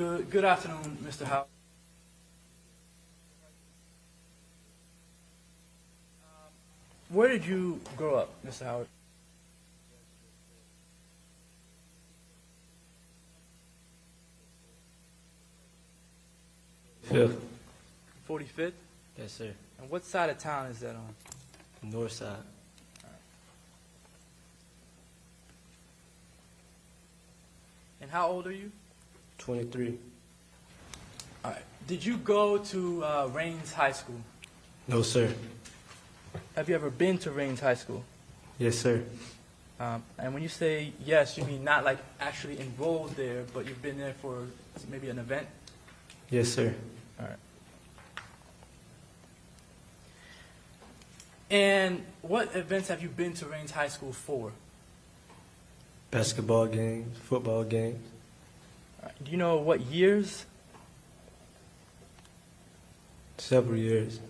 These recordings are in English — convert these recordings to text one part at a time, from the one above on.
Good afternoon, Mr. Howard. Where did you grow up, Mr. Howard? Fifth. 45th? Yes, sir. And what side of town is that on? North side. And how old are you? 23. All right. Did you go to Raines High School? No, sir. Have you ever been to Raines High School? Yes, sir. And when you say yes, you mean not like actually enrolled there, but you've been there for maybe an event? Yes, sir. All right. And what events have you been to Raines High School for? Basketball games, football games. All right. Do you know what years? Several years.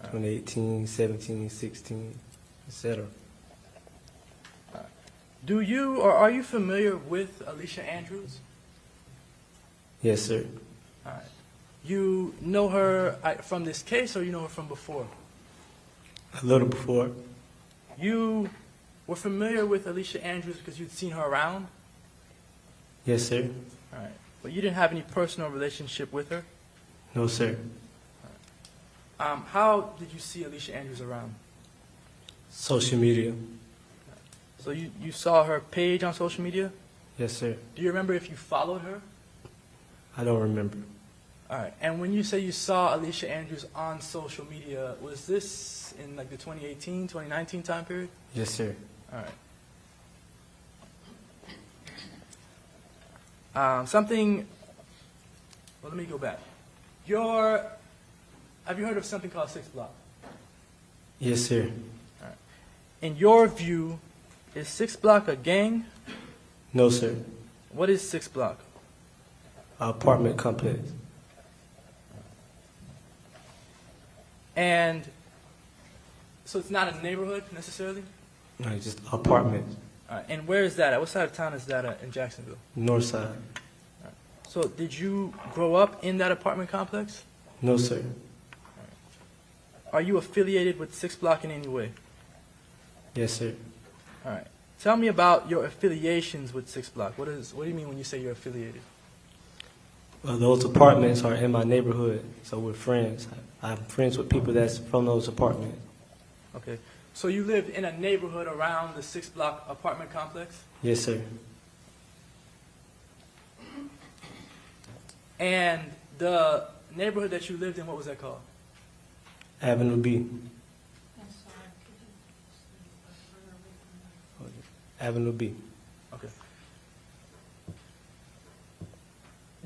2018, 17, 16, etc. Do you or are you familiar with Alicia Andrews? Yes, sir. All right. You know her from this case, or you know her from before? A little before. You were familiar with Alicia Andrews because you'd seen her around? Yes, sir. All right. But you didn't have any personal relationship with her? No, sir. How did you see Alicia Andrews around? Social media. So you saw her page on social media? Yes, sir. Do you remember if you followed her? I don't remember. All right. And when you say you saw Alicia Andrews on social media, was this in like the 2018, 2019 time period? Yes, sir. All right. Well, let me go back. Have you heard of something called 6 Block? Yes, sir. All right. In your view, is 6 Block a gang? No, sir. What is 6 Block? Apartment complex. And so it's not a neighborhood necessarily? No, just apartments. All right. And where is that at? What side of town is that at in Jacksonville? North side. All right. So did you grow up in that apartment complex? No, sir. Are you affiliated with 6 Block in any way? Yes, sir. All right. Tell me about your affiliations with 6 Block. What do you mean when you say you're affiliated? Well, those apartments are in my neighborhood, so we're friends. I'm friends with people that's from those apartments. Okay. So you lived in a neighborhood around the 6 Block apartment complex? Yes, sir. And the neighborhood that you lived in, what was that called? Avenue B. Avenue B. Okay.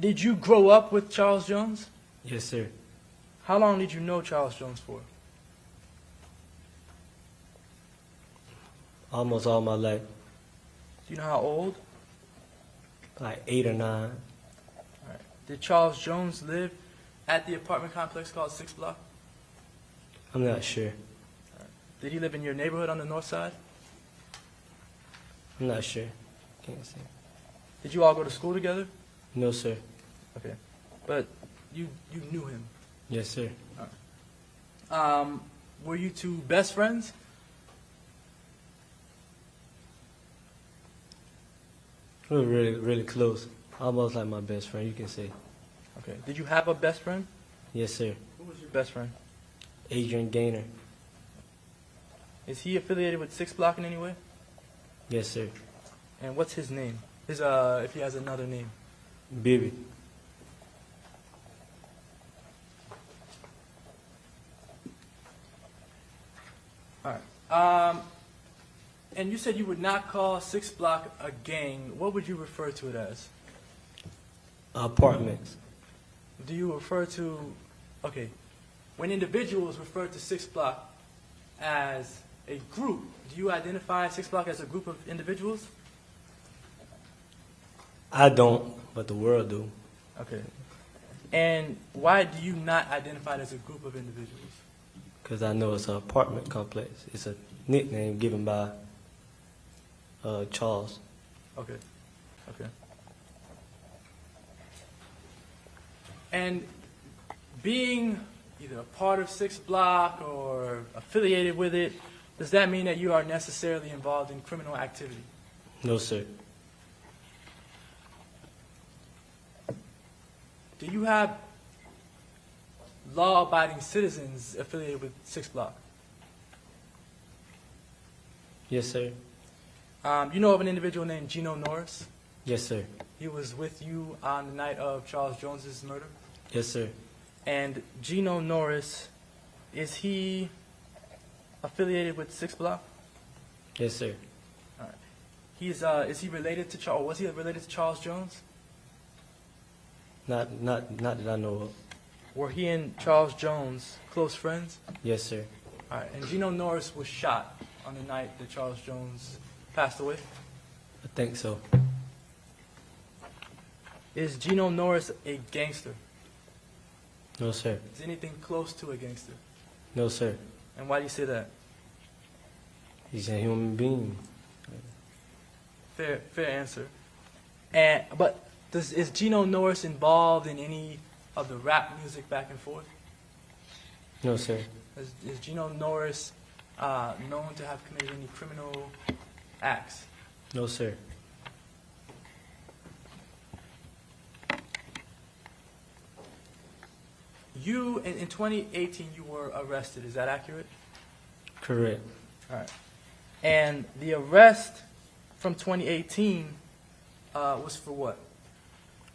Did you grow up with Charles Jones? Yes, sir. How long did you know Charles Jones for? Almost all my life. Do you know how old? Like 8 or 9. All right. Did Charles Jones live at the apartment complex called 6 Block? I'm not sure. Did he live in your neighborhood on the north side? I'm not sure. Can't say. Did you all go to school together? No, sir. Okay. But you knew him? Yes, sir. Were you two best friends? We were really, really close. Almost like my best friend, you can say. Okay. Did you have a best friend? Yes, sir. Who was your best friend? Adrian Gaynor. Is he affiliated with 6 Block in any way? Yes, sir. And what's his name? If he has another name. Bibi. All right. And you said you would not call 6 Block a gang. What would you refer to it as? Apartments. Do you refer to, okay, when individuals refer to 6 Block as a group, do you identify 6 Block as a group of individuals? I don't, but the world do. Okay. And why do you not identify it as a group of individuals? Because I know it's an apartment complex. It's a nickname given by Charles. Okay. Okay. And being either a part of 6 Block or affiliated with it, does that mean that you are necessarily involved in criminal activity? No, sir. Do you have law-abiding citizens affiliated with 6 Block? Yes, sir. You know of an individual named Gino Norris? Yes, sir. He was with you on the night of Charles Jones's murder? Yes, sir. And Gino Norris, is he affiliated with 6 Block? Yes, sir. All right. Is he related to Charles? Was he related to Charles Jones? Not that I know of. Were he and Charles Jones close friends? Yes, sir. All right. And Gino Norris was shot on the night that Charles Jones passed away? I think so. Is Gino Norris a gangster? No, sir. Is anything close to a gangster? No, sir. And why do you say that? He's a human being. Fair answer. But is Gino Norris involved in any of the rap music back and forth? No, sir. Is Gino Norris known to have committed any criminal acts? No, sir. You, in 2018, you were arrested. Is that accurate? Correct. All right. And the arrest from 2018 was for what?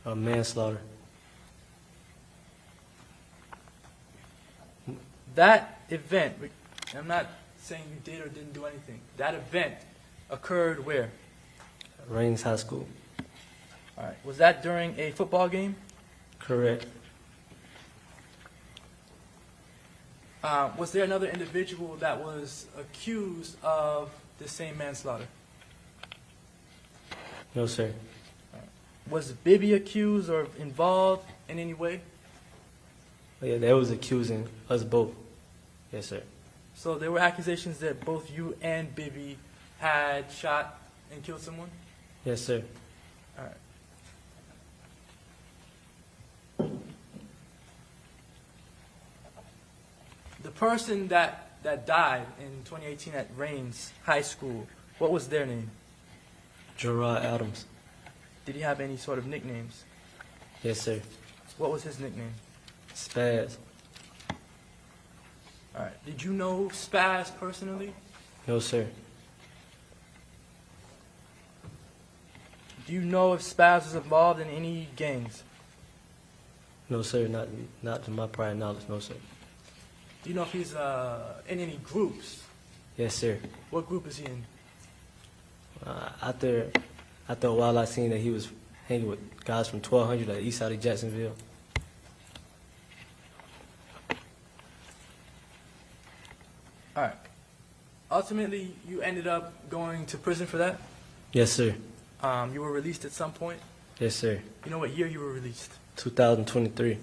Manslaughter. That event, I'm not saying you did or didn't do anything. That event occurred where? Rains High School. All right. Was that during a football game? Correct. Was there another individual that was accused of the same manslaughter? No, sir. Was Bibby accused or involved in any way? Yeah, they was accusing us both. Yes, sir. So there were accusations that both you and Bibby had shot and killed someone? Yes, sir. All right. The person that died in 2018 at Rains High School, what was their name? Gerard Adams. Did he have any sort of nicknames? Yes, sir. What was his nickname? Spaz. All right. Did you know Spaz personally? No, sir. Do you know if Spaz was involved in any gangs? No, sir. Not to my prior knowledge. No, sir. Do you know if he's in any groups? Yes, sir. What group is he in? After a while, I seen that he was hanging with guys from 1200 at east side of Jacksonville. All right. Ultimately, you ended up going to prison for that? Yes, sir. You were released at some point? Yes, sir. You know what year you were released? 2023.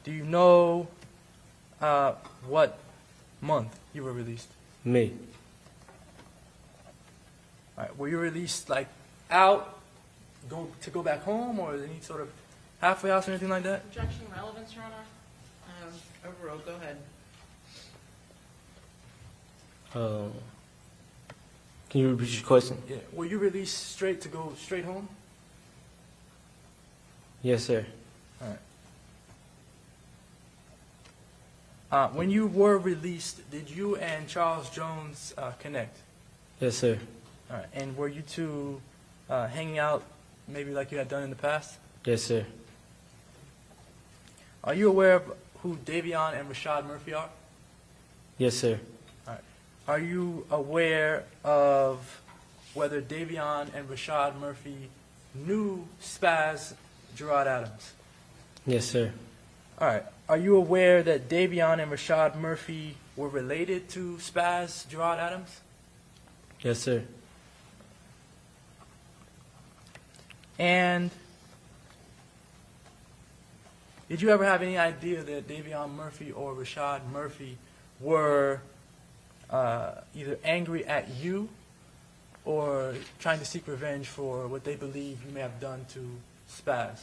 Do you know what month you were released? May. All right. Were you released like out, to go back home, or any sort of halfway house or anything like that? Objection, relevance, Your Honor. Overruled, go ahead. Can you repeat your question? Yeah. Were you released straight to go straight home? Yes, sir. All right. When you were released, did you and Charles Jones connect? Yes, sir. All right. And were you two hanging out maybe like you had done in the past? Yes, sir. Are you aware of who Davion and Rashad Murphy are? Yes, sir. All right. Are you aware of whether Davion and Rashad Murphy knew Spaz Gerard Adams? Yes, sir. All right. Are you aware that Davion and Rashad Murphy were related to Spaz Gerard Adams? Yes, sir. And did you ever have any idea that Davion Murphy or Rashad Murphy were either angry at you or trying to seek revenge for what they believe you may have done to Spaz?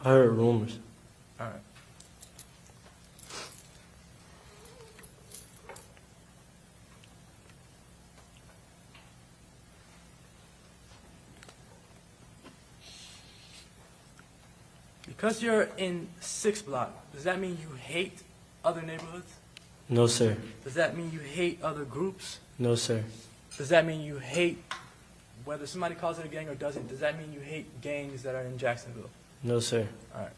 I heard rumors. All right. Because you're in 6th block, does that mean you hate other neighborhoods? No, sir. Does that mean you hate other groups? No, sir. Does that mean you hate, whether somebody calls it a gang or doesn't, does that mean you hate gangs that are in Jacksonville? No, sir. All right.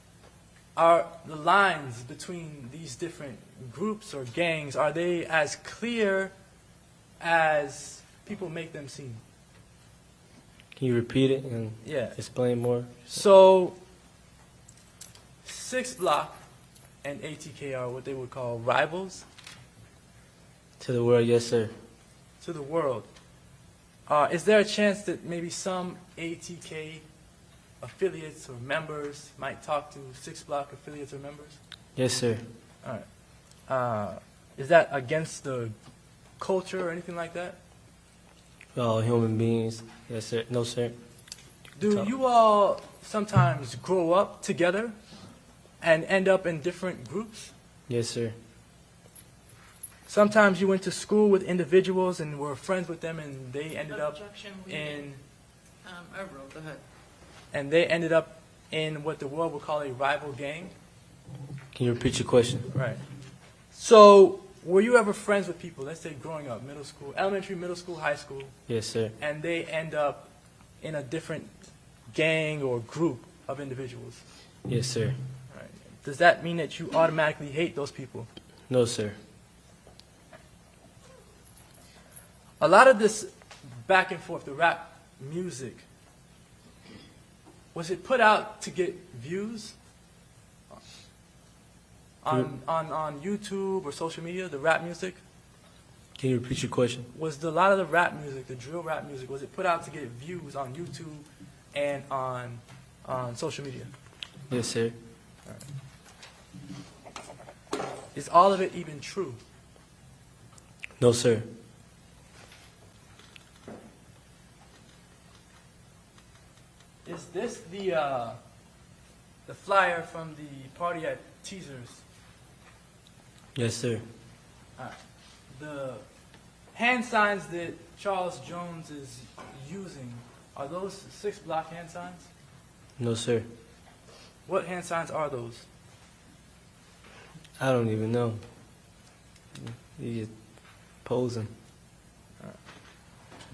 Are the lines between these different groups or gangs, are they as clear as people make them seem? Can you repeat it and Yeah. explain more? So, 6th block and ATK are what they would call rivals To the world, yes, sir. to the world. Is there a chance that maybe some ATK affiliates or members might talk to 6th block affiliates or members? Yes, sir. All right. Is that against the culture or anything like that? We're all human beings. Yes, sir. No, sir. Do you all sometimes grow up together and end up in different groups? Yes, sir. Sometimes you went to school with individuals and were friends with them, and they ended up Objection, in Overall, go ahead. what the world would call a rival gang. Can you repeat your question? Right. So, were you ever friends with people, let's say growing up, middle school, elementary, middle school, high school, Yes, sir. and they end up in a different gang or group of individuals? Yes, sir. Right. Does that mean that you automatically hate those people? No, sir. A lot of this back and forth, the rap music, was it put out to get views on YouTube or social media, the rap music? Can you repeat your question? Was a lot of the rap music, the drill rap music, was it put out to get views on YouTube and on social media? Yes, sir. Is all of it even true? No, sir. Is this the flyer from the party at Teasers? Yes, sir. The hand signs that Charles Jones is using, are those 6th block hand signs? No, sir. What hand signs are those? I don't even know. You just posing.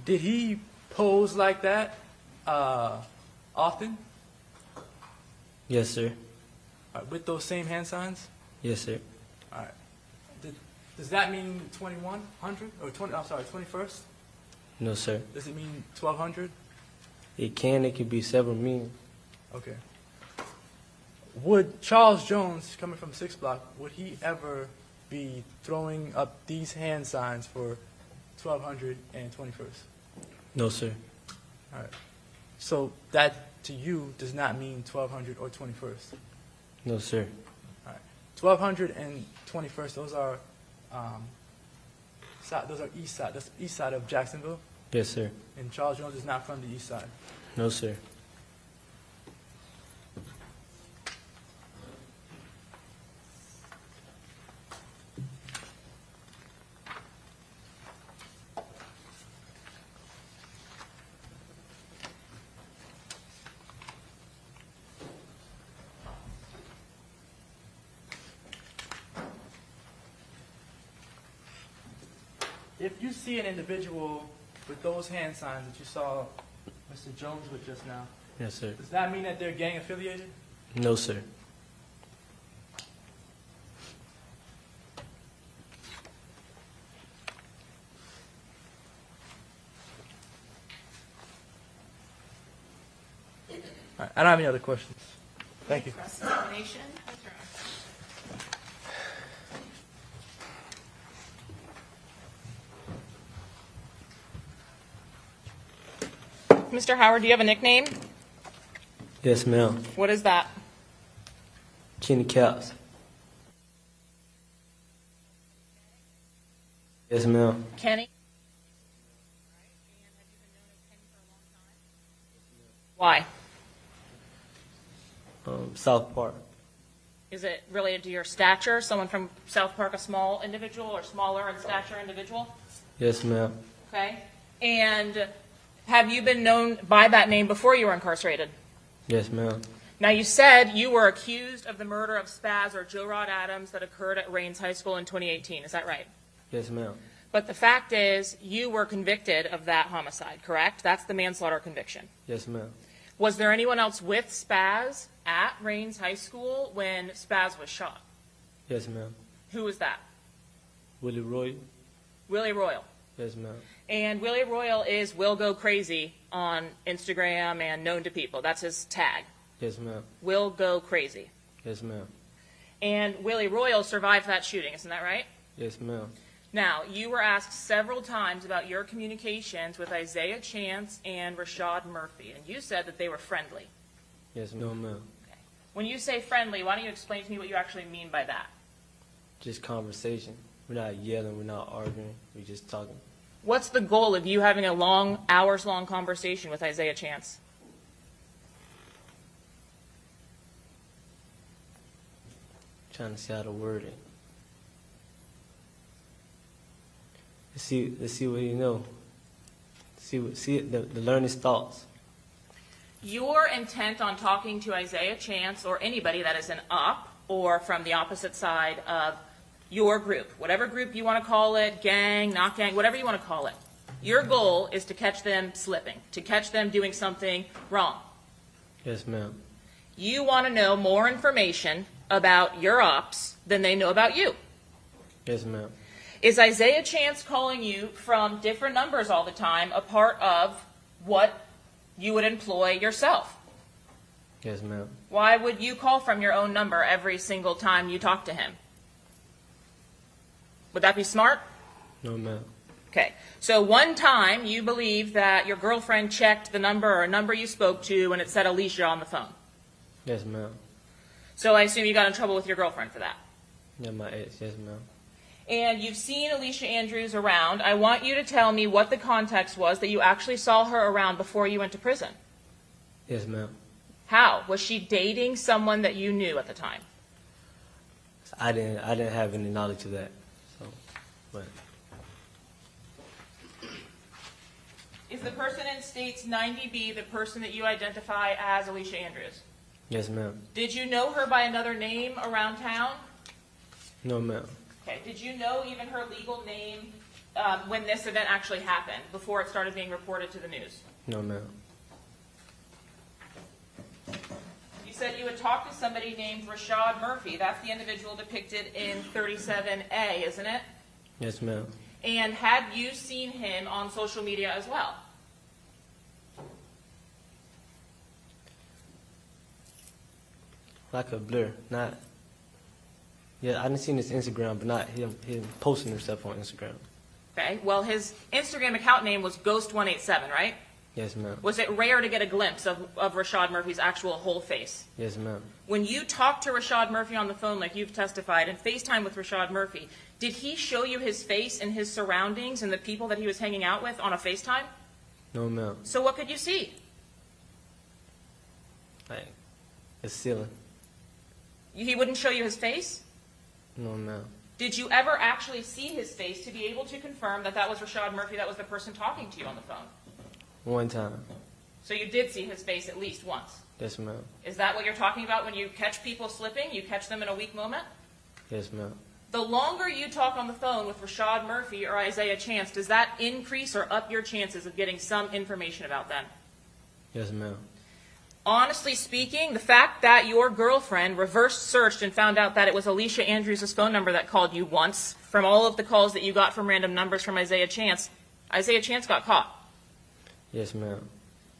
Did he pose like that often Yes, sir. with those same hand signs? Yes, sir. All right. Does that mean 2100 or 21st? No, sir. Does it mean 1200? It could be several meanings. Okay. Would Charles Jones, coming from 6th block, would he ever be throwing up these hand signs for 1200 and 21st? No, sir. All right. So that to you does not mean 1200 or 21st. No, sir. All right. 1200 and 21st. Those are east side. That's east side of Jacksonville. Yes, sir. And Charles Jones is not from the east side. No, sir. If you see an individual with those hand signs that you saw Mr. Jones with just now, Yes, sir. does that mean that they're gang affiliated? No, sir. All right. I don't have any other questions. Thank you. Cross-examination. Mr. Howard, do you have a nickname? Yes, ma'am. What is that? Kenny Kapps. Yes, ma'am. Kenny? Why? South Park. Is it related to your stature? Someone from South Park, a small individual or smaller in stature individual? Yes, ma'am. Okay. And have you been known by that name before you were incarcerated? Yes, ma'am. Now, you said you were accused of the murder of Spaz or Joe Rod Adams that occurred at Rains High School in 2018. Is that right? Yes, ma'am. But the fact is, you were convicted of that homicide, correct? That's the manslaughter conviction. Yes, ma'am. Was there anyone else with Spaz at Rains High School when Spaz was shot? Yes, ma'am. Who was that? Willie Roy. Willie Royal. Yes, ma'am. And Willie Royal is Will Go Crazy on Instagram and known to people. That's his tag. Yes, ma'am. Will Go Crazy. Yes, ma'am. And Willie Royal survived that shooting, isn't that right? Yes, ma'am. Now, you were asked several times about your communications with Isaiah Chance and Rashad Murphy, and you said that they were friendly. Yes, no, ma'am. Okay. When you say friendly, why don't you explain to me what you actually mean by that? Just conversation. We're not yelling. We're not arguing. We're just talking. What's the goal of you having a long, hours-long conversation with Isaiah Chance? Trying to see how to word it. Let's see what you know. To learn his thoughts. Your intent on talking to Isaiah Chance or anybody that is an up or from the opposite side of your group, whatever group you want to call it, gang, not gang, whatever you want to call it, your goal is to catch them slipping, to catch them doing something wrong. Yes, ma'am. You want to know more information about your ops than they know about you. Yes, ma'am. Is Isaiah Chance calling you from different numbers all the time a part of what you would employ yourself? Yes, ma'am. Why would you call from your own number every single time you talk to him? Would that be smart? No, ma'am. Okay. So one time you believe that your girlfriend checked the number or a number you spoke to and it said Alicia on the phone. Yes, ma'am. So I assume you got in trouble with your girlfriend for that. Yeah, my ex. Yes, ma'am. And you've seen Alicia Andrews around. I want you to tell me what the context was that you actually saw her around before you went to prison. Yes, ma'am. How? Was she dating someone that you knew at the time? I didn't have any knowledge of that. So, but Is the person in States 90B the person that you identify as Alicia Andrews? yes, ma'am. Did you know her by another name around town? No, ma'am. Okay. Did you know even her legal name when this event actually happened, before it started being reported to the news? No, ma'am. You said you had talked to somebody named Rashad Murphy. That's the individual depicted in 37A, isn't it? Yes, ma'am. And had you seen him on social media as well? Like a blur. Not. Yeah, I didn't see his Instagram, but not him posting himself on Instagram. Okay. Well, his Instagram account name was Ghost187, right? Yes, ma'am. Was it rare to get a glimpse of Rashad Murphy's actual whole face? Yes, ma'am. When you talked to Rashad Murphy on the phone, like you've testified, and FaceTime with Rashad Murphy, did he show you his face and his surroundings and the people that he was hanging out with on a FaceTime? No, ma'am. So what could you see? Like, the ceiling. He wouldn't show you his face? No, ma'am. Did you ever actually see his face to be able to confirm that that was Rashad Murphy, that was the person talking to you on the phone? One time. So you did see his face at least once. Yes, ma'am. Is that what you're talking about when you catch people slipping? You catch them in a weak moment? Yes, ma'am. The longer you talk on the phone with Rashad Murphy or Isaiah Chance, does that increase or up your chances of getting some information about them? Yes, ma'am. Honestly speaking, the fact that your girlfriend reverse searched and found out that it was Alicia Andrews' phone number that called you once, from all of the calls that you got from random numbers from Isaiah Chance got caught. Yes, ma'am.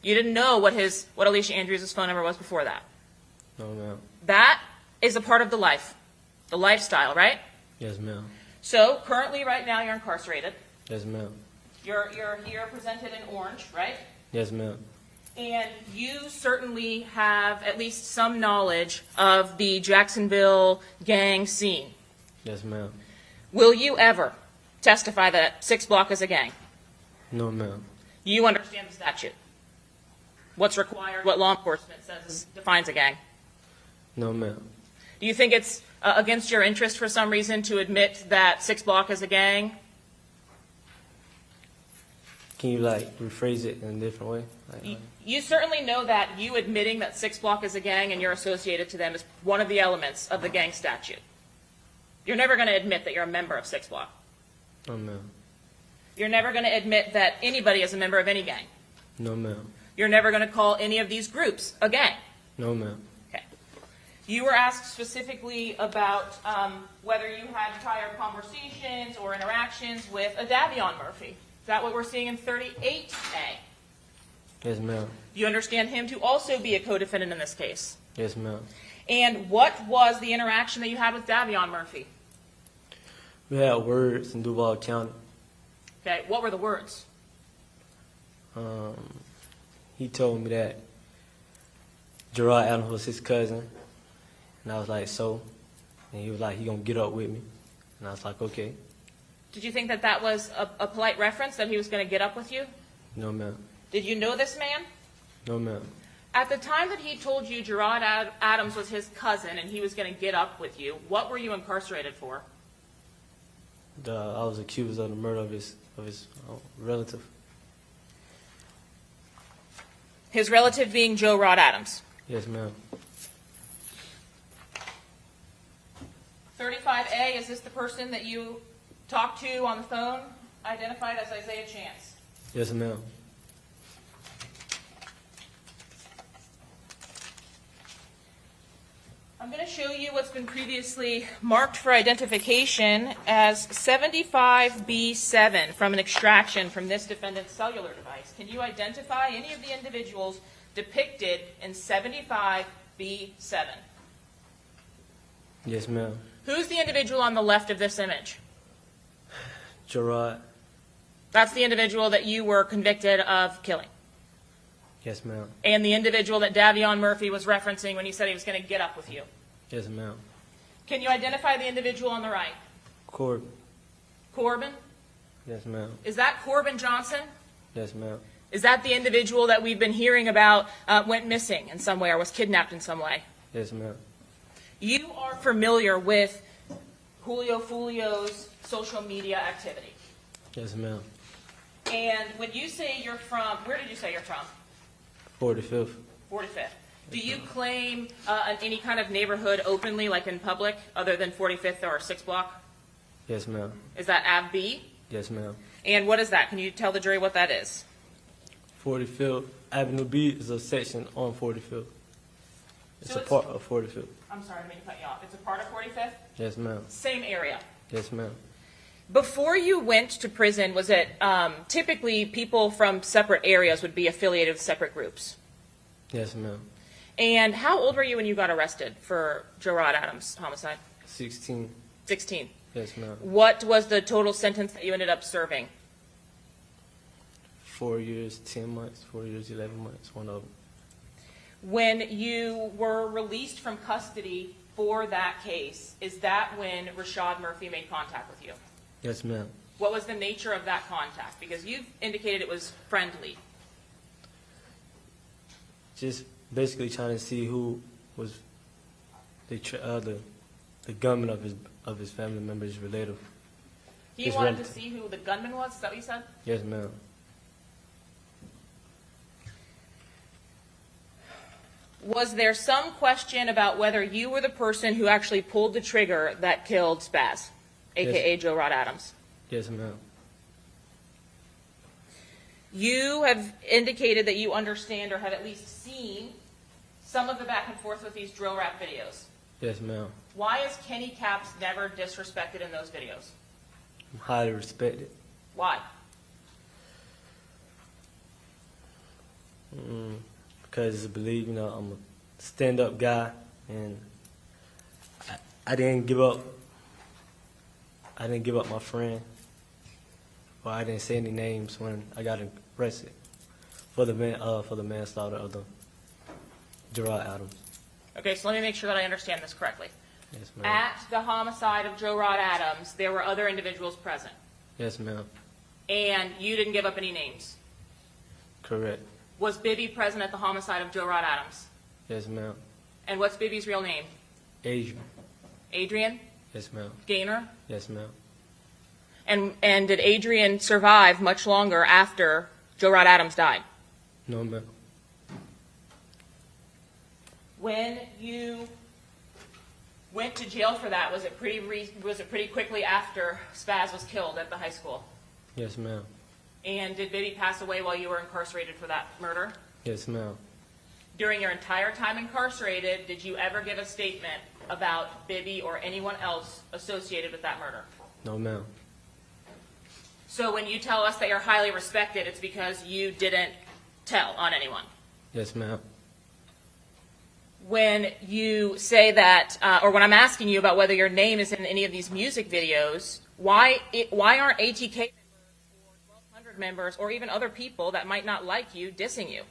You didn't know what Alicia Andrews' phone number was before that. No, ma'am. That is a part of the life, the lifestyle, right? Yes, ma'am. So currently, right now, you're incarcerated. Yes, ma'am. You're here presented in orange, right? Yes, ma'am. And you certainly have at least some knowledge of the Jacksonville gang scene. Yes, ma'am. Will you ever testify that 6 Block is a gang? No, ma'am. You understand the statute. What's required, what law enforcement says defines a gang. No, ma'am. Do you think it's against your interest for some reason to admit that 6 Block is a gang? Can you, like, rephrase it in a different way? Like, You certainly know that you admitting that 6 Block is a gang and you're associated to them is one of the elements of the gang statute. You're never going to admit that you're a member of 6 Block. no, ma'am. You're never going to admit that anybody is a member of any gang. No, ma'am. You're never going to call any of these groups a gang. No, ma'am. Okay. You were asked specifically about whether you had prior conversations or interactions with a Davion Murphy. Is that what we're seeing in 38A? Yes, ma'am. You understand him to also be a co-defendant in this case. Yes, ma'am. And what was the interaction that you had with Davion Murphy? We had words in Duval County. Okay, what were the words? He told me that Gerard Adams was his cousin, and I was like, so? And he was like, he gonna get up with me, and I was like, okay. Did you think that that was a polite reference, that he was going to get up with you? No, ma'am. Did you know this man? No, ma'am. At the time that he told you Gerard Adams was his cousin and he was going to get up with you, what were you incarcerated for? I was accused of the murder of his relative. His relative being Joe Rod Adams. Yes, ma'am. 35A, is this the person that you talked to on the phone, identified as Isaiah Chance? Yes, ma'am. I'm going to show you what's been previously marked for identification as 75B7 from an extraction from this defendant's cellular device. Can you identify any of the individuals depicted in 75B7? Yes, ma'am. Who's the individual on the left of this image? Gerard. That's the individual that you were convicted of killing. Yes, ma'am. And the individual that Davion Murphy was referencing when he said he was going to get up with you. Yes, ma'am. Can you identify the individual on the right? Corbin. Corbin? Yes, ma'am. Is that Corbin Johnson? Yes, ma'am. Is that the individual that we've been hearing about went missing in some way or was kidnapped in some way? Yes, ma'am. You are familiar with Foolio's social media activity. Yes, ma'am. And when you say you're from, where did you say you're from? 45th. 45th. Do you claim any kind of neighborhood openly, like in public, other than 45th or 6 Block? Yes, ma'am. Is that Ave B? Yes, ma'am. And what is that? Can you tell the jury what that is? 45th Avenue B is a section on 45th. It's So a it's- part of 45th. I'm sorry to make you cut you off. It's a part of 45th? Yes, ma'am. Same area. Yes, ma'am. Before you went to prison, was it typically people from separate areas would be affiliated with separate groups? Yes, ma'am. And how old were you when you got arrested for Joe Rod Adams' homicide? 16. 16. Yes, ma'am. What was the total sentence that you ended up serving? 4 years, 10 months, 4 years, 11 months, one of them. When you were released from custody for that case, is that when Rashad Murphy made contact with you? Yes, ma'am. What was the nature of that contact? Because you've indicated it was friendly. Just basically trying to see who was the gunman of his family member, his relative. He His wanted relative. to see who the gunman was? Is that what you said? Yes, ma'am. Was there some question about whether you were the person who actually pulled the trigger that killed Spaz, a.k.a. Joe Rod Adams? Yes, ma'am. You have indicated that you understand or have at least seen some of the back and forth with these drill rap videos. Yes, ma'am. Why is Kenny Kapps never disrespected in those videos? I'm highly respected. Why? Because I believe, I'm a stand-up guy, and I didn't give up. I didn't give up my friend, or I didn't say any names when I got arrested for the manslaughter of the Gerard Adams. Okay, so let me make sure that I understand this correctly. Yes, ma'am. At the homicide of Joe Rod Adams, there were other individuals present, Yes, ma'am. and you didn't give up any names. Correct. Was Bibby present at the homicide of Joe Rod Adams? Yes, ma'am. And what's Bibby's real name? Adrian. Adrian Yes, ma'am. Gaynor? Yes, ma'am. And did Adrian survive much longer after Joe Rod Adams died? No, ma'am. When you went to jail for that, was it pretty quickly after Spaz was killed at the high school? Yes, ma'am. And did Bibby pass away while you were incarcerated for that murder? Yes, ma'am. During your entire time incarcerated, did you ever give a statement about Bibby or anyone else associated with that murder? No, ma'am. So when you tell us that you're highly respected, it's because you didn't tell on anyone. Yes, ma'am. When you say that, or when I'm asking you about whether your name is in any of these music videos, why aren't ATK members or 1200 members or even other people that might not like you dissing you?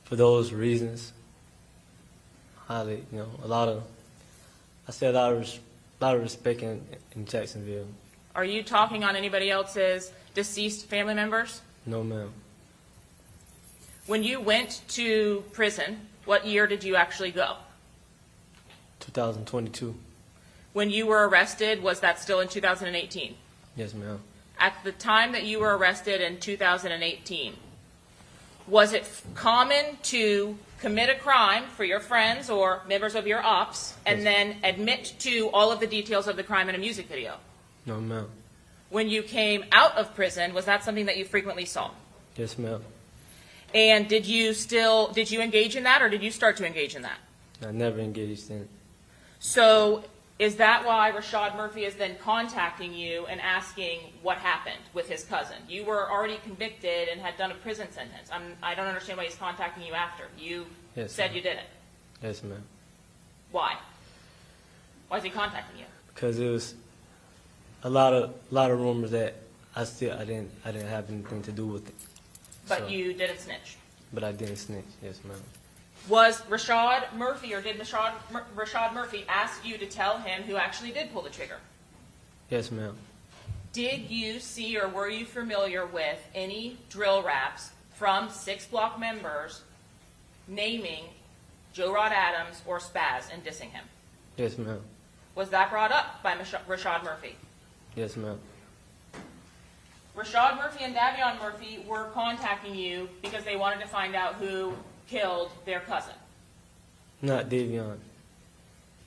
For those reasons, highly, I say a lot of respect in Jacksonville. Are you talking on anybody else's deceased family members? No, ma'am. When you went to prison, what year did you actually go? 2022. When you were arrested, was that still in 2018? Yes, ma'am. At the time that you were arrested in 2018, was it common to commit a crime for your friends or members of your ops and Yes. then admit to all of the details of the crime in a music video? No, ma'am. When you came out of prison, was that something that you frequently saw? Yes, ma'am. And did you engage in that, or did you start to engage in that? I never engaged in it. So is that why Rashad Murphy is then contacting you and asking what happened with his cousin? You were already convicted and had done a prison sentence. I don't understand why he's contacting you after. You Yes, said ma'am. you did it. Yes, ma'am. Why? Why is he contacting you? Because it was a lot of rumors that I didn't have anything to do with it. But So- you didn't snitch. But I didn't snitch. Yes, ma'am. Was Rashad Murphy, or did Rashad Murphy ask you to tell him who actually did pull the trigger? Yes, ma'am. Did you see or were you familiar with any drill raps from 6 Block members naming Joe Rod Adams or Spaz and dissing him? Yes, ma'am. Was that brought up by Rashad Murphy? Yes, ma'am. Rashad Murphy and Davion Murphy were contacting you because they wanted to find out who killed their cousin. Not Davion.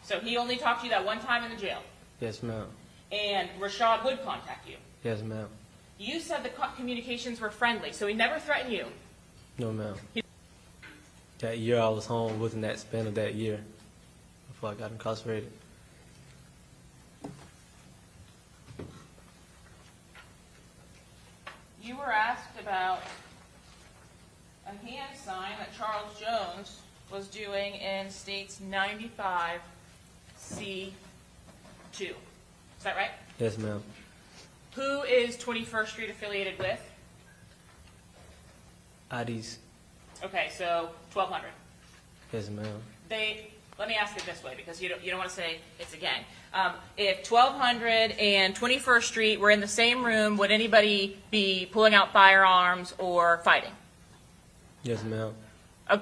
So he only talked to you that one time in the jail. Yes, ma'am. And Rashad would contact you. Yes, ma'am. You said the communications were friendly, so he never threatened you. No, ma'am. That year I was home within that span of that year before I got incarcerated. You were asked about a hand sign that Charles Jones was doing in States 95C2. Is that right? Yes, ma'am. Who is 21st Street affiliated with? IDs. Okay, so 1200. Yes, ma'am. Let me ask it this way, because you don't want to say it's a gang. If 1200 and 21st Street were in the same room, would anybody be pulling out firearms or fighting? Yes, ma'am.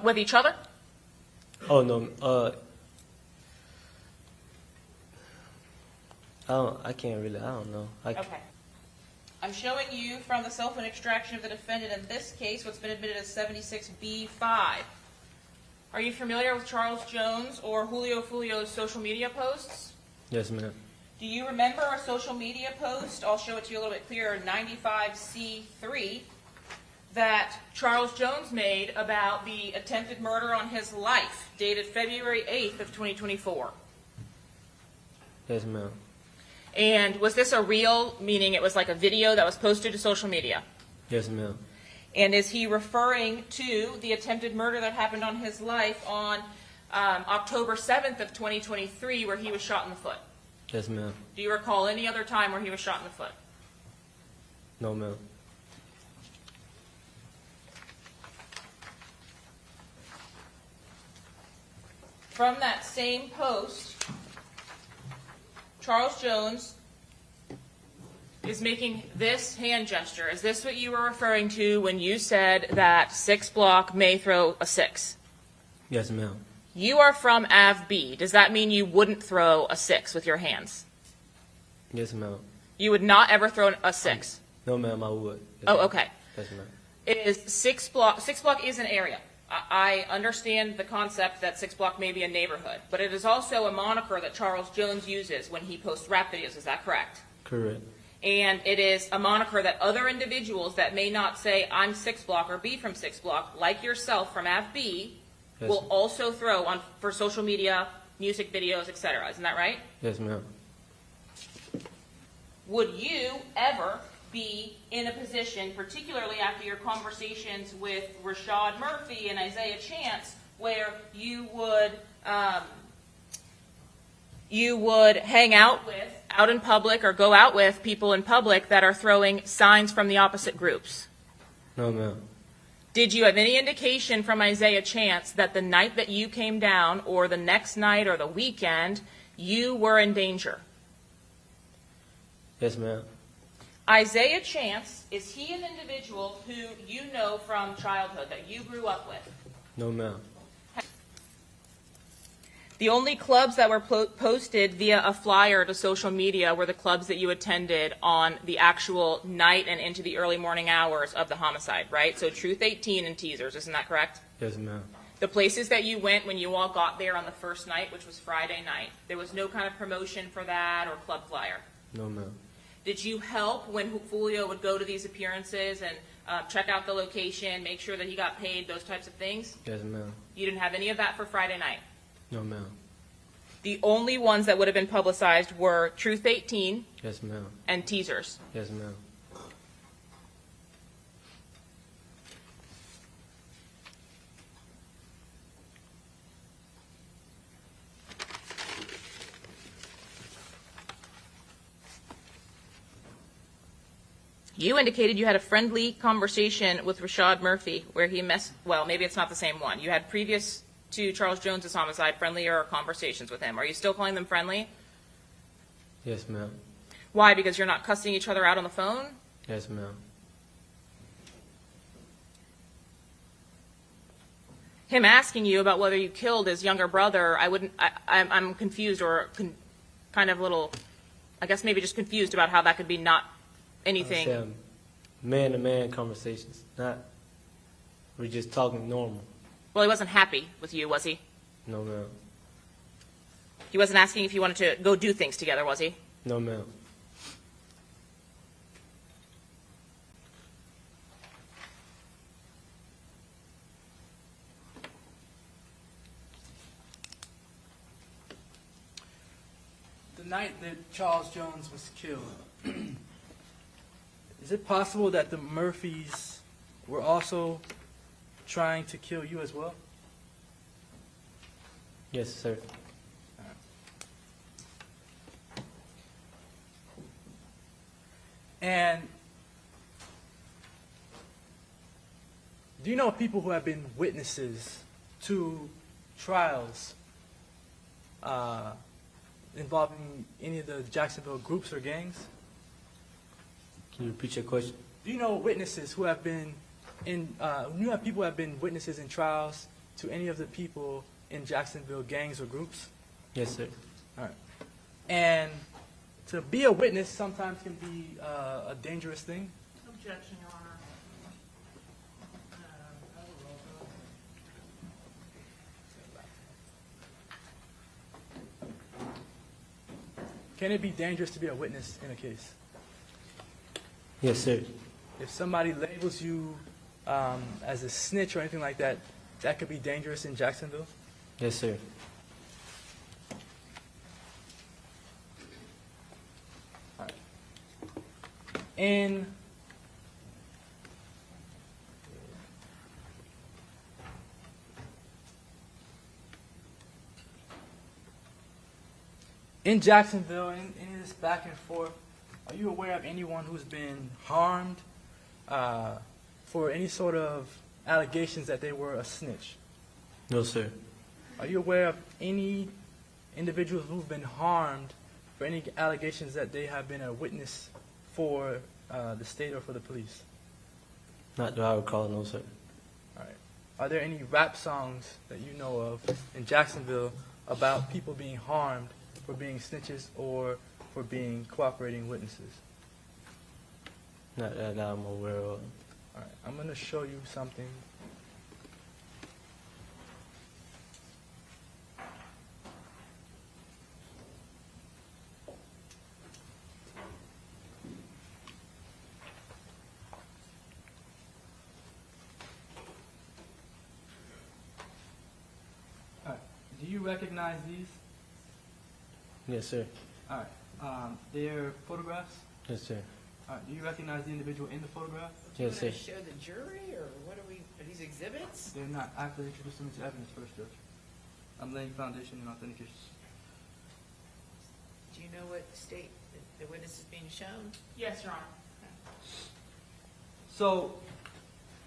With each other? Oh, no. I don't know. Okay. I'm showing you from the cell phone extraction of the defendant in this case what's been admitted as 76B5. Are you familiar with Charles Jones or Julio Foolio's social media posts? Yes, ma'am. Do you remember a social media post, I'll show it to you a little bit clearer, 95C3, that Charles Jones made about the attempted murder on his life, dated February 8th of 2024? Yes, ma'am. And was this a reel, meaning it was like a video that was posted to social media? Yes, ma'am. And is he referring to the attempted murder that happened on his life on October 7th of 2023 where he was shot in the foot? Yes, ma'am. Do you recall any other time where he was shot in the foot? No, ma'am. From that same post, Charles Jones is making this hand gesture. Is this what you were referring to when you said that 6 Block may throw a 6? Yes, ma'am. You are from Av B. Does that mean you wouldn't throw a 6 with your hands? Yes, ma'am. You would not ever throw a 6? No, ma'am, I would. Yes, Oh, ma'am. okay. Yes, ma'am. Is 6 block, 6 block is an area. I understand the concept that 6 block may be a neighborhood, but it is also a moniker that Charles Jones uses when he posts rap videos. Is that correct? Correct. And it is a moniker that other individuals that may not say, I'm 6 block or B from 6 block, like yourself from Av B, Yes, will ma'am. also throw on for social media, music videos, etc. Isn't that right? Yes, ma'am. Would you ever be in a position, particularly after your conversations with Rashad Murphy and Isaiah Chance, where you would hang out in public or go out with people in public that are throwing signs from the opposite groups? No, ma'am. Did you have any indication from Isaiah Chance that the night that you came down, or the next night, or the weekend, you were in danger? Yes, ma'am. Isaiah Chance, is he an individual who you know from childhood, that you grew up with? No, ma'am. The only clubs that were posted via a flyer to social media were the clubs that you attended on the actual night and into the early morning hours of the homicide, right? So Truth 18 and Teasers, isn't that correct? Yes, ma'am. The places that you went when you all got there on the first night, which was Friday night, there was no kind of promotion for that or club flyer. No, ma'am. Did you help when Foolio would go to these appearances and check out the location, make sure that he got paid, those types of things? Yes, ma'am. You didn't have any of that for Friday night. No, ma'am. The only ones that would have been publicized were Truth 18 Yes, ma'am. and Teasers. Yes, ma'am. You indicated you had a friendly conversation with Rashad Murphy where he well, maybe it's not the same one. You had previous to Charles Jones's homicide friendlier conversations with him. Are you still calling them friendly? Yes, ma'am. Why? Because you're not cussing each other out on the phone? Yes, ma'am. Him asking you about whether you killed his younger brother, I'm confused or kind of a little, I guess maybe just confused about how that could be not anything. Man-to-man conversations. We're just talking normal. Well, he wasn't happy with you, was he? No, ma'am. He wasn't asking if you wanted to go do things together, was he? No, ma'am. The night that Charles Jones was killed, is it possible that the Murphys were also trying to kill you as well? Yes, sir. And do you know people who have been witnesses to trials involving any of the Jacksonville groups or gangs? Can you repeat your question? Do you know witnesses who have been you have people who have been witnesses in trials to any of the people in Jacksonville gangs or groups? Yes, sir. All right. And to be a witness sometimes can be a dangerous thing. Objection, Your Honor. Can it be dangerous to be a witness in a case? Yes, sir. If somebody labels you as a snitch or anything like that, that could be dangerous in Jacksonville? Yes, sir. All right. In Jacksonville, in this back and forth, are you aware of anyone who's been harmed for any sort of allegations that they were a snitch? No, sir. Are you aware of any individuals who've been harmed for any allegations that they have been a witness for the state or for the police? Not that I recall, no, sir. All right. are there any rap songs that you know of in Jacksonville about people being harmed for being snitches or for being cooperating witnesses? Not that I'm aware of. All right, I'm going to show you something. All right, do you recognize these? Yes, sir. All right, they're photographs. Yes, sir. All right, do you recognize the individual in the photograph? Yes, Do you sir. want to show the jury, or what are these exhibits? They're not. I have to introduce them into evidence first, Judge. I'm laying foundation and authentication. Do you know what state the witness is being shown? Yes, Your Honor. So,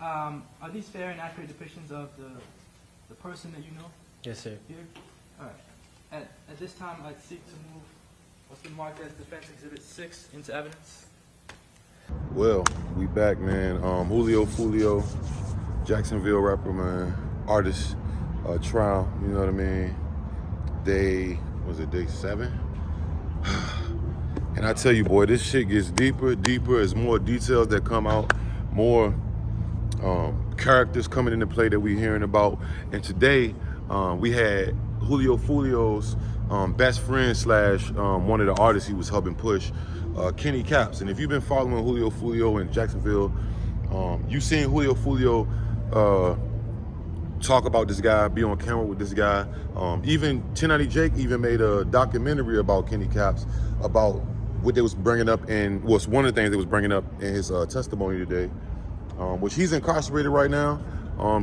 are these fair and accurate depictions of the person that you know Yes, sir. here? All right. At this time, I'd seek to move what's been marked as Defense Exhibit 6 into evidence. Well, we back, man. Foolio, Jacksonville rapper, man, artist, trial, you know what I mean? Day 7? And I tell you, boy, this shit gets deeper. As more details that come out, more characters coming into play that we hearing about. And today, we had Foolio's best friend slash one of the artists he was helping push, Kenny Kapps. And if you've been following Foolio in Jacksonville, you've seen Foolio talk about this guy, be on camera with this guy. Even 1090 Jake even made a documentary about Kenny Kapps, about what they was bringing up, and was one of the things they was bringing up in his testimony today, which he's incarcerated right now.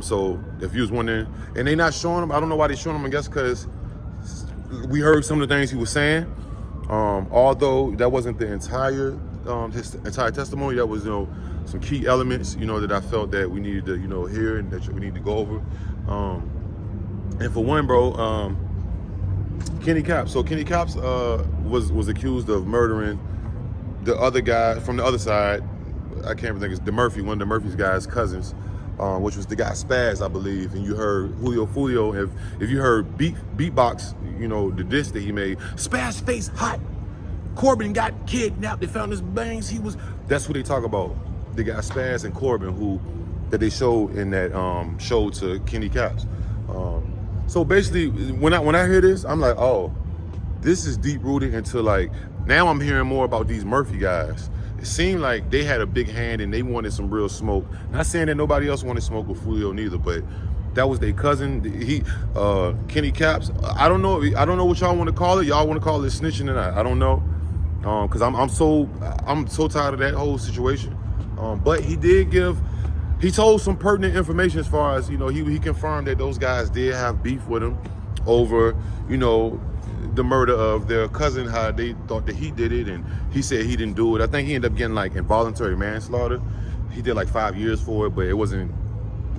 So if you was wondering, and they not showing him, I don't know why they showing him, I guess because we heard some of the things he was saying. Although that wasn't the entire his entire testimony, that was, you know, some key elements, you know, that I felt that we needed to, you know, hear and that we need to go over. And for one, bro, Kenny Kapps. So Kenny Kapps was accused of murdering the other guy from the other side. I can't remember, it's DeMurphy, one of DeMurphy's guys' cousins, which was the guy Spaz, I believe. And you heard Foolio, if you heard beatbox, you know, the diss that he made, Spaz face hot, Corbin got kidnapped, they found his bangs, that's who they talk about. The guy Spaz and Corbin, that they showed in that show to Kenny Kapps. So basically, when I hear this, I'm like, oh, this is deep rooted into, like, now I'm hearing more about these Murphy guys. It seemed like they had a big hand and they wanted some real smoke. Not saying that nobody else wanted smoke with Foolio neither, but that was their cousin. Kenny Kapps. I don't know what y'all want to call it. Y'all want to call it snitching or not? I don't know, because I'm so tired of that whole situation. But he told some pertinent information as far as, you know, he confirmed that those guys did have beef with him over, you know, the murder of their cousin, how they thought that he did it, and he said he didn't do it. I think he ended up getting like involuntary manslaughter. He did like 5 years for it, but it wasn't,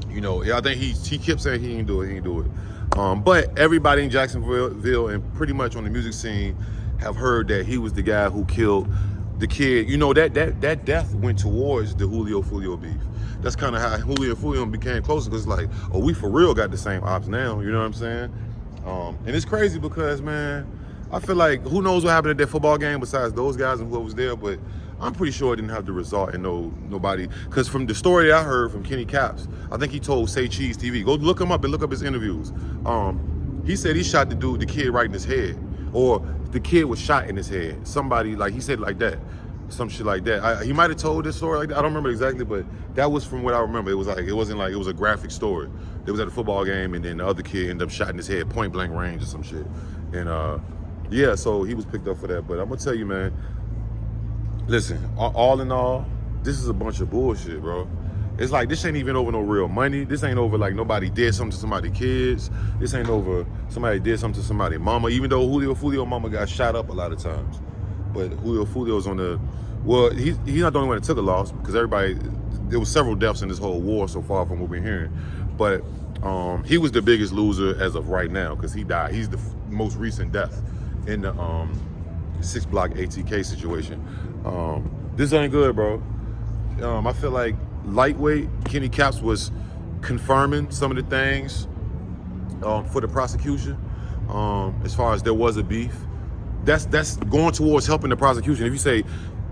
you know, I think he kept saying he didn't do it. But everybody in Jacksonville and pretty much on the music scene have heard that he was the guy who killed the kid. You know, that death went towards the Foolio beef. That's kind of how Foolio and Foolio became closer, because like, oh, we for real got the same ops now, you know what I'm saying? And it's crazy because, man, I feel like who knows what happened at that football game besides those guys and who was there, but I'm pretty sure it didn't have the result in nobody. Because from the story that I heard from Kenny Kapps, I think he told Say Cheese TV, go look him up and look up his interviews. He said he shot the kid right in his head, or the kid was shot in his head. Somebody, like, he said it like that, some shit like that. He might have told this story like that. I don't remember exactly, but that was from what I remember. It wasn't like it was a graphic story. It was at a football game, and then the other kid ended up shot in his head, point blank range or some shit. And yeah, so he was picked up for that. But I'm gonna tell you, man, listen, all in all, this is a bunch of bullshit, bro. It's like, this ain't even over no real money. This ain't over like nobody did something to somebody's kids. This ain't over somebody did something to somebody's mama, even though Foolio mama got shot up a lot of times. But Foolio's on the, well, he's not the only one that took a loss, because there was several deaths in this whole war so far from what we're hearing. But he was the biggest loser as of right now, because he died. He's the most recent death in the 6 block ATK situation. This ain't good, bro. I feel like lightweight Kenny Kapps was confirming some of the things for the prosecution. As far as there was a beef, that's going towards helping the prosecution. If you say,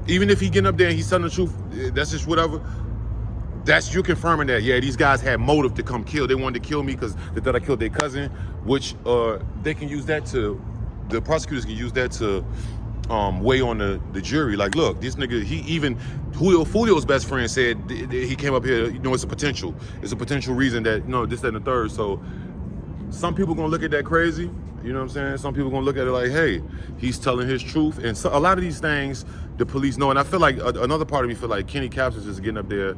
even if he getting up there and he's telling the truth, that's just whatever. That's you confirming that, yeah, these guys had motive to come kill. They wanted to kill me because they thought I killed their cousin, which they can use that to, the prosecutors can use that to weigh on the jury. Like, look, this nigga, he even, Foolio's best friend said he came up here, it's a potential. It's a potential reason that, this, that, and the third. So some people gonna look at that crazy, you know what I'm saying? Some people gonna look at it like, hey, he's telling his truth. And so a lot of these things, the police know. And I feel like, another part of me feel like Kenny Kapps is just getting up there.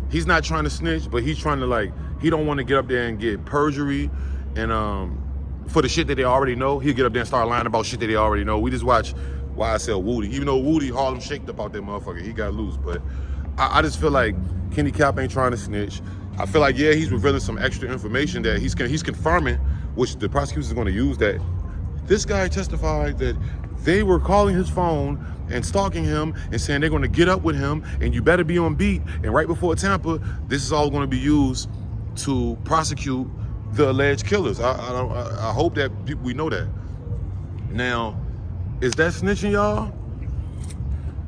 He's not trying to snitch, but he's trying to, he don't want to get up there and get perjury and for the shit that they already know. He'll get up there and start lying about shit that they already know. We just watch YSL Woody. Even though Woody Harlem shaked up out that motherfucker, he got loose. But I just feel like Kenny Kapps ain't trying to snitch. I feel like, yeah, he's revealing some extra information that he's confirming, which the prosecutors are going to use, that this guy testified that they were calling his phone and stalking him and saying they're going to get up with him and you better be on beat. And right before Tampa, this is all going to be used to prosecute the alleged killers. I hope that we know that. Now, is that snitching, y'all?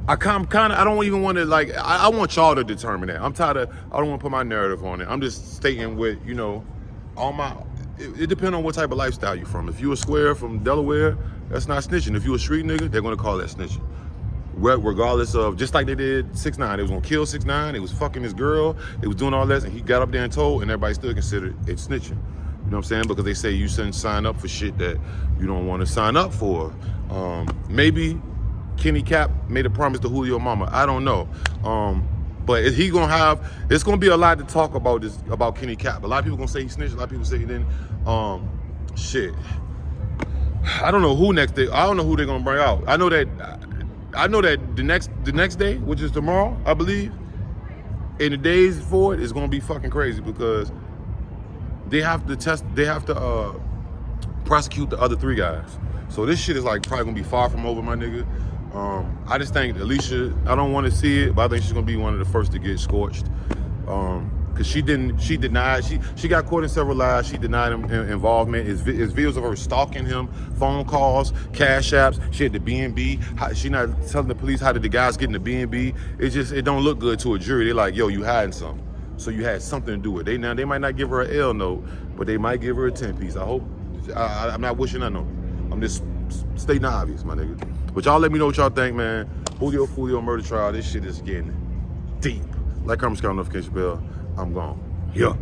I don't even want to, I want y'all to determine that. I'm tired of, I don't want to put my narrative on it. I'm just stating what, it depends on what type of lifestyle you from. If you a square from Delaware, that's not snitching. If you a street nigga, they're gonna call that snitching. Regardless of, just like they did 6ix9ine. They was gonna kill 6ix9ine, they was fucking his girl, they was doing all that, and he got up there and told, and everybody still considered it snitching. You know what I'm saying? Because they say you shouldn't sign up for shit that you don't want to sign up for. Maybe Kenny Kapps made a promise to Foolio mama. I don't know. But it's gonna be a lot to talk about about Kenny Kapps. A lot of people gonna say he snitched, a lot of people say he didn't. Shit. I don't know who next day. I don't know who they're gonna bring out. I know that the next day, which is tomorrow, I believe, and the days for it is gonna be fucking crazy because they have to prosecute the other 3 guys. So this shit is probably gonna be far from over, my nigga. I just think Alicia, I don't want to see it, but I think she's gonna be one of the first to get scorched. Cause she denied, she got caught in several lies. She denied him involvement. His videos of her stalking him, phone calls, cash apps. She had the B&B. She not telling the police how did the guys get in the B&B. It don't look good to a jury. They're like, yo, you hiding something. So you had something to do with it. They might not give her an L note, but they might give her a 10-piece. I hope, I'm not wishing I know. I'm just stating the obvious, my nigga. But y'all let me know what y'all think, man. Foolio murder trial, this shit is getting deep. Like, comment, subscribe, notification bell. I'm gone. Yeah.